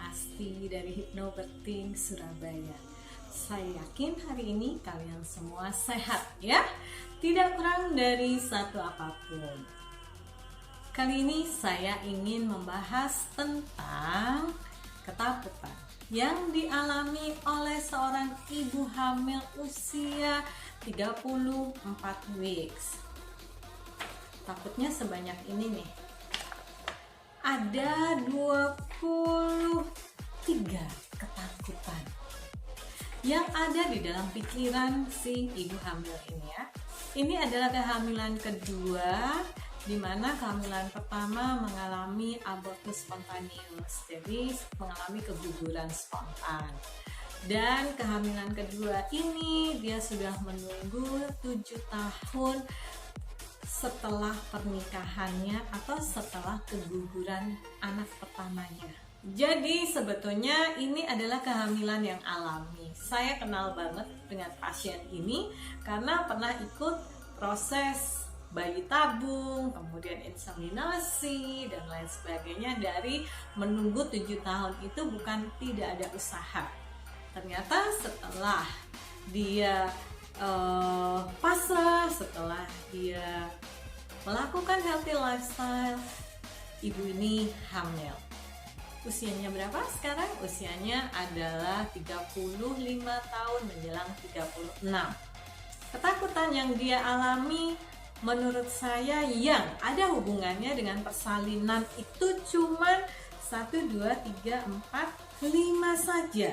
Asti dari Hypnobirthing Surabaya. Saya yakin hari ini kalian semua sehat ya, tidak kurang dari satu apapun. Kali ini saya ingin membahas tentang ketakutan yang dialami oleh seorang ibu hamil usia 34 weeks. Takutnya sebanyak ini nih. Ada 23 ketakutan yang ada di dalam pikiran si ibu hamil ini ya. Ini adalah kehamilan kedua, di mana kehamilan pertama mengalami abortus spontaneous, jadi mengalami keguguran spontan. Dan kehamilan kedua ini dia sudah menunggu 7 tahun setelah pernikahannya atau setelah keguguran anak pertamanya. Jadi sebetulnya ini adalah kehamilan yang alami. Saya kenal banget dengan pasien ini karena pernah ikut proses bayi tabung, kemudian inseminasi dan lain sebagainya. Dari menunggu 7 tahun itu bukan tidak ada usaha. Ternyata setelah dia pasrah, setelah dia melakukan healthy lifestyle, ibu ini hamil. Usianya berapa sekarang? Usianya adalah 35 tahun menjelang 36. Ketakutan yang dia alami menurut saya yang ada hubungannya dengan persalinan itu cuman 1, 2, 3, 4, 5 saja.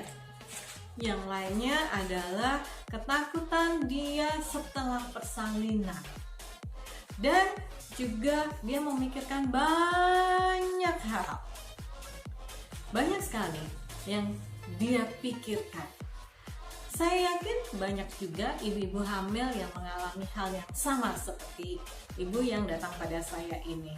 Yang lainnya adalah ketakutan dia setelah persalinan. Dan juga dia memikirkan banyak hal. Banyak sekali yang dia pikirkan. Saya yakin banyak juga ibu-ibu hamil yang mengalami hal yang sama seperti ibu yang datang pada saya ini.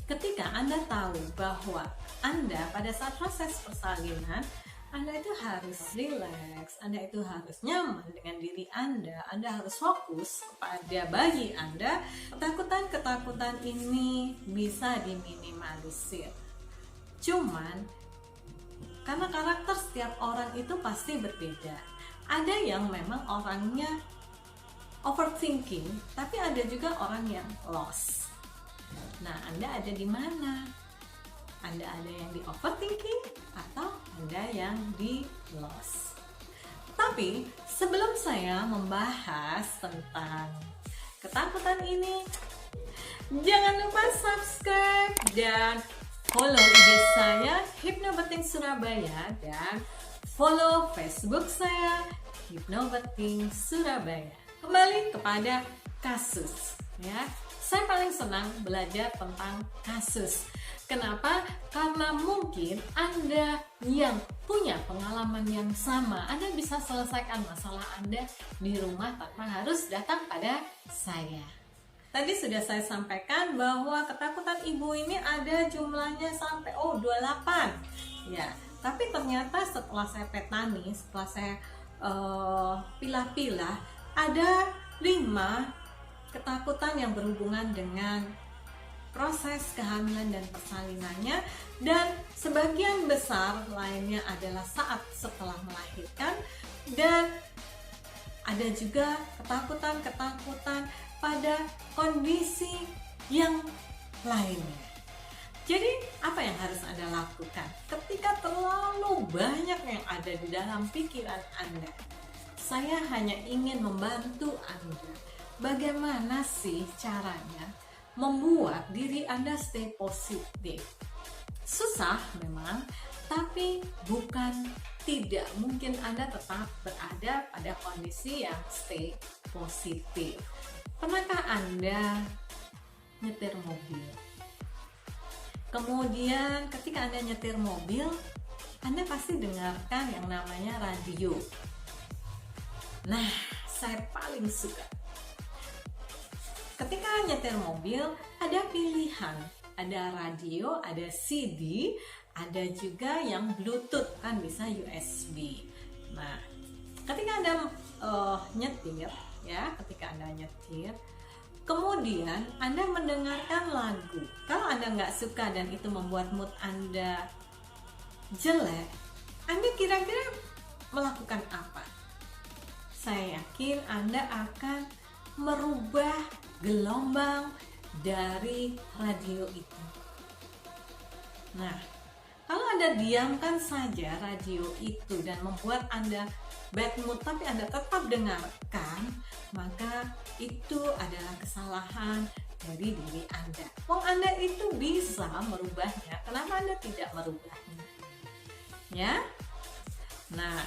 Ketika Anda tahu bahwa Anda pada saat proses persalinan, Anda itu harus rileks, Anda itu harus nyaman dengan diri Anda harus fokus kepada bayi Anda. Ketakutan-ketakutan ini bisa diminimalisir. Cuman, karena karakter setiap orang itu pasti berbeda. Ada yang memang orangnya overthinking, tapi ada juga orang yang lost. Nah, Anda ada di mana? Anda ada yang di overthinking atau Anda yang di lost. Tapi sebelum saya membahas tentang ketakutan ini, jangan lupa subscribe dan follow IG saya Hypnobirthing Surabaya dan follow Facebook saya Hypnobirthing Surabaya. Kembali kepada kasus ya. Saya paling senang belajar tentang kasus. Kenapa? Karena mungkin Anda yang punya pengalaman yang sama, Anda bisa selesaikan masalah Anda di rumah tanpa harus datang pada saya. Tadi sudah saya sampaikan bahwa ketakutan ibu ini ada jumlahnya sampai 28. Ya, tapi ternyata setelah saya petani, setelah saya pilah-pilah, ada 5 ketakutan yang berhubungan dengan proses kehamilan dan persalinannya, dan sebagian besar lainnya adalah saat setelah melahirkan, dan ada juga ketakutan-ketakutan pada kondisi yang lainnya. Jadi apa yang harus Anda lakukan ketika terlalu banyak yang ada di dalam pikiran Anda? Saya hanya ingin membantu Anda. Bagaimana sih caranya membuat diri Anda stay positif? Susah memang, tapi bukan tidak mungkin Anda tetap berada pada kondisi yang stay positif. Pernahkah Anda nyetir mobil? Kemudian ketika Anda nyetir mobil, Anda pasti dengarkan yang namanya radio. Nah, saya paling suka ketika nyetir mobil, ada pilihan, ada radio, ada CD, ada juga yang Bluetooth, kan bisa USB. Nah, ketika Anda nyetir, ya, ketika Anda nyetir, kemudian Anda mendengarkan lagu. Kalau Anda nggak suka dan itu membuat mood Anda jelek, Anda kira-kira melakukan apa? Saya yakin Anda akan merubah gelombang dari radio itu. Nah, kalau Anda diamkan saja radio itu dan membuat Anda bad mood tapi Anda tetap dengarkan, maka itu adalah kesalahan dari diri Anda. Anda itu bisa merubahnya, kenapa Anda tidak merubahnya? Ya? Nah,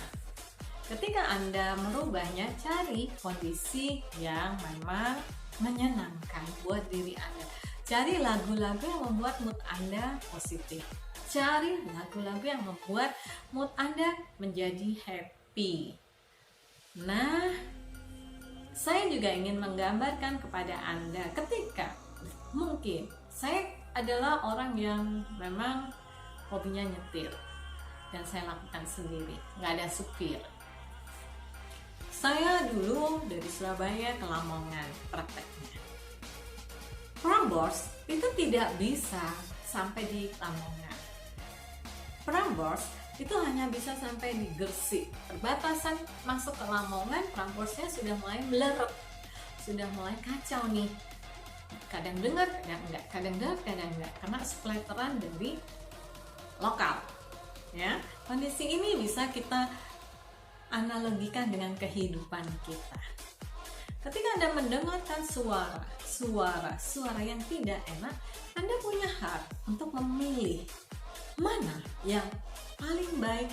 ketika Anda merubahnya, cari kondisi yang memang menyenangkan buat diri Anda. Cari lagu-lagu yang membuat mood Anda positif. Cari lagu-lagu yang membuat mood Anda menjadi happy. Nah, saya juga ingin menggambarkan kepada Anda ketika mungkin saya adalah orang yang memang hobinya nyetir dan saya lakukan sendiri, nggak ada supir. Saya dulu dari Surabaya ke Lamongan prakteknya. Prambors itu tidak bisa sampai di Lamongan. Prambors itu hanya bisa sampai di Gresik. Perbatasan masuk ke Lamongan, Pramborsnya sudah mulai melerep, sudah mulai kacau nih. Kadang dengar, kadang enggak, kadang dengar, kadang enggak, karena splatteran dari lokal. Ya, kondisi ini bisa kita analogikan dengan kehidupan kita. Ketika Anda mendengarkan suara yang tidak enak, Anda punya hak untuk memilih mana yang paling baik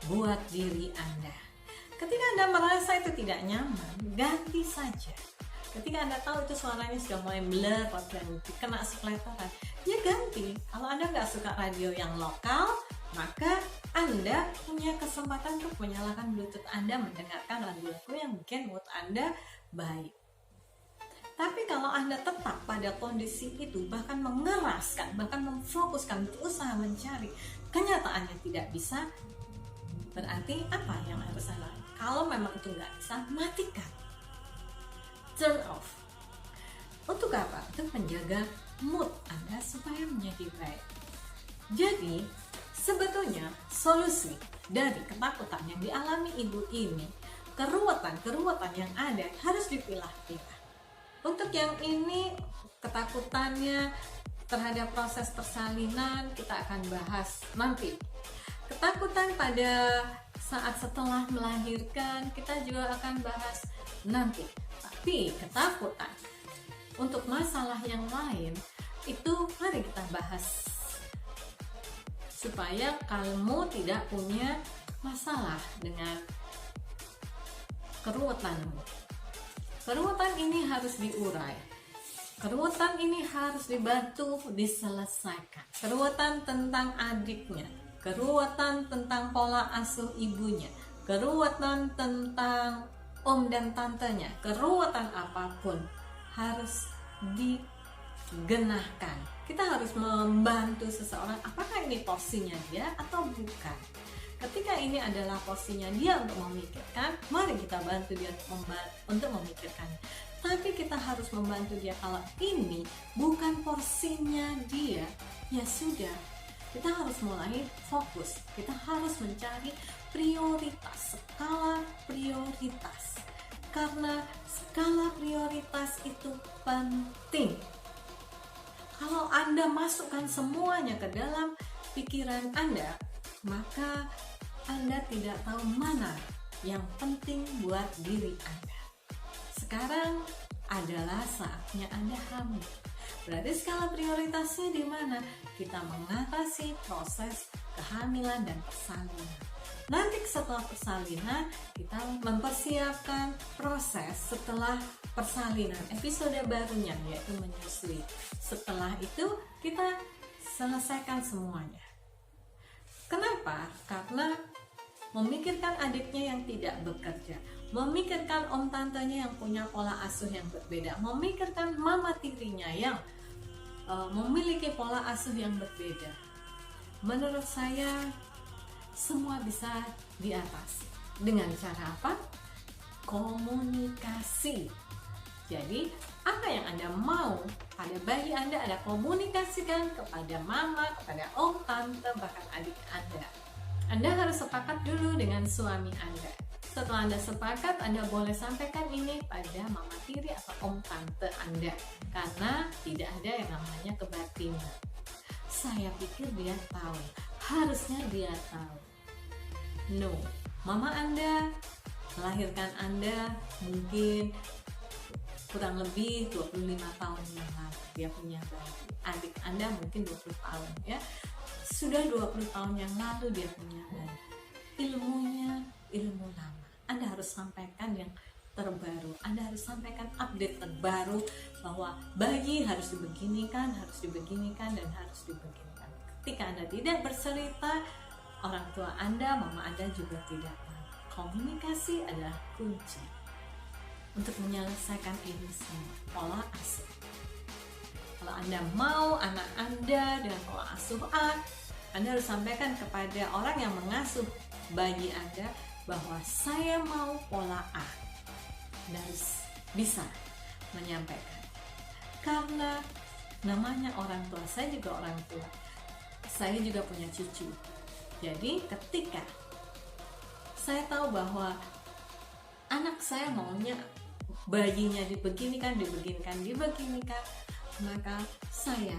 buat diri Anda. Ketika Anda merasa itu tidak nyaman, ganti saja. Ketika Anda tahu itu suaranya sudah mulai blur dan kena splatteran, ya ganti. Kalau Anda nggak suka radio yang lokal, maka Anda punya kesempatan untuk menyalakan Bluetooth Anda, mendengarkan lagu-lagu yang bikin mood Anda baik. Tapi kalau Anda tetap pada kondisi itu, bahkan mengeraskan, bahkan memfokuskan, berusaha mencari, kenyataannya tidak bisa, berarti apa yang harus Anda lakukan? Kalau memang itu nggak bisa, matikan. Turn off. Untuk apa? Untuk menjaga mood Anda supaya menjadi baik. Jadi, sebetulnya solusi dari ketakutan yang dialami ibu ini, keruwetan yang ada harus dipilah-pilah. Untuk yang ini, ketakutannya terhadap proses persalinan kita akan bahas nanti. Ketakutan pada saat setelah melahirkan kita juga akan bahas nanti. Tapi ketakutan untuk masalah yang lain itu mari kita bahas supaya kamu tidak punya masalah dengan keruwetanmu. Keruwetan ini harus diurai. Keruwetan ini harus dibantu diselesaikan. Keruwetan tentang adiknya, keruwetan tentang pola asuh ibunya, keruwetan tentang om dan tantenya, keruwetan apapun harus digenahkan. Kita harus membantu seseorang, apakah ini porsinya dia atau bukan. Ketika ini adalah porsinya dia untuk memikirkan, mari kita bantu dia untuk memikirkan. Tapi kita harus membantu dia kalau ini bukan porsinya dia, ya sudah. Kita harus mulai fokus. Kita harus mencari prioritas, skala prioritas. Karena skala prioritas itu penting. Kalau Anda masukkan semuanya ke dalam pikiran Anda, maka Anda tidak tahu mana yang penting buat diri Anda. Sekarang adalah saatnya Anda hamil. Berarti skala prioritasnya di mana? Kita mengatasi proses kehamilan dan persalinan. Nanti setelah persalinan, kita mempersiapkan proses setelah persalinan, episode barunya yaitu menyusui. Setelah itu, kita selesaikan semuanya. Kenapa? Karena memikirkan adiknya yang tidak bekerja, memikirkan om tantenya yang punya pola asuh yang berbeda, memikirkan mama tirinya yang memiliki pola asuh yang berbeda. Menurut saya, semua bisa diatasi. Dengan cara apa? Komunikasi. Jadi, apa yang Anda mau pada bayi Anda komunikasikan kepada mama, kepada om, tante, bahkan adik Anda. Anda harus sepakat dulu dengan suami Anda. Setelah Anda sepakat, Anda boleh sampaikan ini pada mama tiri atau om tante Anda, karena tidak ada yang namanya kebatinan. Saya pikir dia tahu, harusnya dia tahu. No, mama Anda melahirkan Anda mungkin kurang lebih 25 tahun yang lalu dia punya bayi. Adik Anda mungkin 20 tahun ya. Sudah 20 tahun yang lalu dia punya bayi. Ilmunya ilmu lama. Anda harus sampaikan yang terbaru. Anda harus sampaikan update terbaru bahwa bayi harus dibeginikan, dan harus dibeginikan. Ketika Anda tidak bercerita, orang tua Anda, mama Anda juga tidak tahu. Komunikasi adalah kunci untuk menyelesaikan ini semua. Pola asuh. Kalau Anda mau anak Anda dengan pola asuh A, Anda harus sampaikan kepada orang yang mengasuh bayi Anda bahwa saya mau pola A. Anda harus bisa menyampaikan. Karena namanya orang tua, saya juga orang tua. Saya juga punya cucu. Jadi ketika saya tahu bahwa anak saya maunya bayinya dibeginikan, maka saya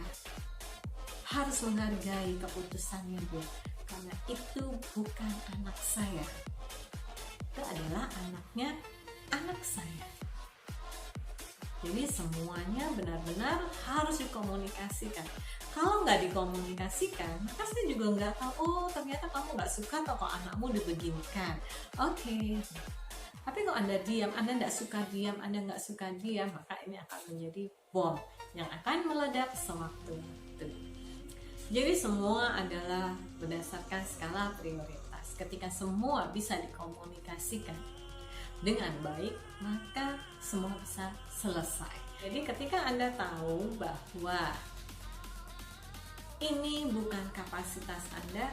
harus menghargai keputusannya dia, karena itu bukan anak saya, itu adalah anaknya anak saya. Jadi semuanya benar-benar harus dikomunikasikan. Kalau nggak dikomunikasikan, maka saya juga nggak tahu, oh ternyata kamu nggak suka atau kok anakmu dibeginikan. Oke. Tapi kalau Anda diam, Anda nggak suka diam, maka ini akan menjadi bom yang akan meledak sewaktu itu. Jadi semua adalah berdasarkan skala prioritas. Ketika semua bisa dikomunikasikan dengan baik, maka semua bisa selesai. Jadi ketika Anda tahu bahwa ini bukan kapasitas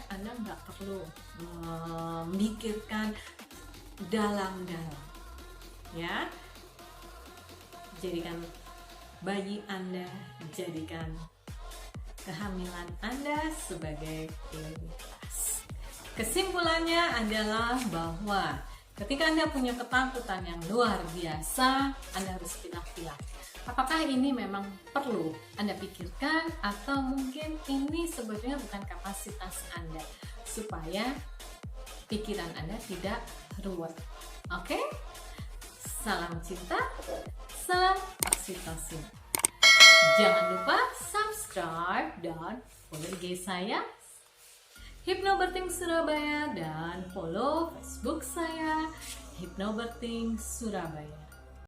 Anda nggak perlu memikirkan dalam-dalam, ya. Jadikan bayi Anda, jadikan kehamilan Anda sebagai prioritas. Kesimpulannya adalah bahwa ketika Anda punya ketakutan yang luar biasa, Anda harus pilah-pilah. Apakah ini memang perlu Anda pikirkan, atau mungkin ini sebetulnya bukan kapasitas Anda, supaya pikiran Anda tidak ruwet. Oke? Salam cinta, salam oksitosin. Jangan lupa subscribe dan follow IG saya Hypnobirthing Surabaya, dan follow Facebook saya Hypnobirthing Surabaya.